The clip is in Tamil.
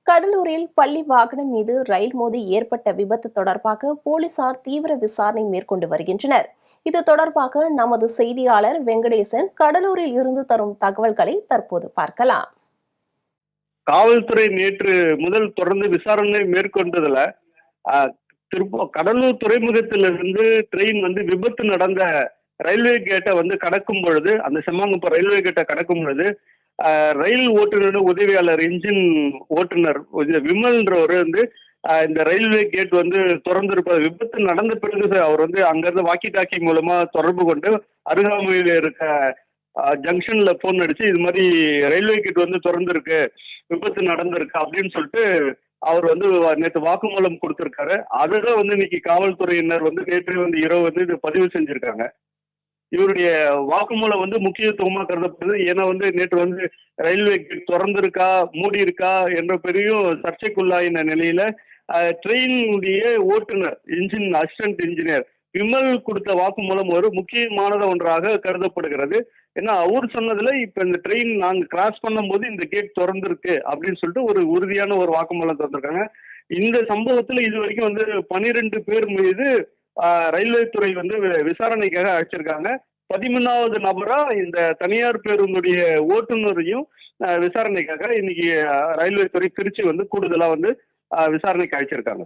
கடலூரில் பள்ளி வாகனம் மீது ரயில் மோதி ஏற்பட்ட விபத்து தொடர்பாக போலீசார் தீவிர விசாரணை மேற்கொண்டு வருகின்றனர். இது தொடர்பாக நமது செய்தியாளர் வெங்கடேசன் கடலூரில் இருந்து தரும் தகவல்களை தற்போது பார்க்கலாம். காவல்துறை நேற்று முதல் தொடர்ந்து விசாரணை மேற்கொண்டதுல கடலூர் துறைமுகத்திலிருந்து ட்ரெயின் விபத்து நடந்த ரயில்வே கேட்டை கடக்கும் பொழுது, அந்த செம்மாங்குப்பம் ரயில்வே கேட்டை கடக்கும் பொழுது ரயில் ஓட்டுநர் உதவியாளர் இன்ஜின் ஓட்டுநர் விமல்ன்றவர் இந்த ரயில்வே கேட் திறந்திருப்ப விபத்து நடந்த பிறகு அவர் அங்கிருந்து வாக்கி டாக்கி மூலமா தொடர்பு கொண்டு அருகாமையில் இருக்க ஜங்ஷன்ல போன் அடிச்சு இது மாதிரி ரயில்வே கேட் திறந்திருக்கு, விபத்து நடந்திருக்கு அப்படின்னு சொல்லிட்டு அவர் நேற்று வாக்குமூலம் கொடுத்திருக்காரு. அதுதான் இன்னைக்கு காவல்துறையினர் நேற்று இரவு இது பதிவு செஞ்சிருக்காங்க. இவருடைய வாக்குமூலம் முக்கியத்துவமா கருதப்படுது. ஏன்னா நேற்று ரயில்வே கேட் திறந்திருக்கா மூடி இருக்கா என்ற பெரிய சர்ச்சைக்குள்ளாயின நிலையில ட்ரெயினுடைய ஓட்டுநர் இன்ஜின் அசிஸ்டன்ட் இன்ஜினியர் விமல் கொடுத்த வாக்குமூலம் ஒரு முக்கியமானத ஒன்றாக கருதப்படுகிறது. ஏன்னா அவர் சொன்னதுல இப்ப இந்த ட்ரெயின் நாங்க கிராஸ் பண்ணும் போது இந்த கேட் திறந்திருக்கு அப்படின்னு சொல்லிட்டு ஒரு உறுதியான ஒரு வாக்குமூலம் திறந்திருக்காங்க. இந்த சம்பவத்துல இது வரைக்கும் 12 பேர் மீது ரயில்வே துறை விசாரணைக்காக அழைச்சிருக்காங்க. 13வது நபரா இந்த தனியார் பேருந்துடைய ஓட்டுநரையும் விசாரணைக்காக இன்னைக்கு ரயில்வே துறை திருச்சி கூடுதலா விசாரணைக்கு அழைச்சிருக்காங்க.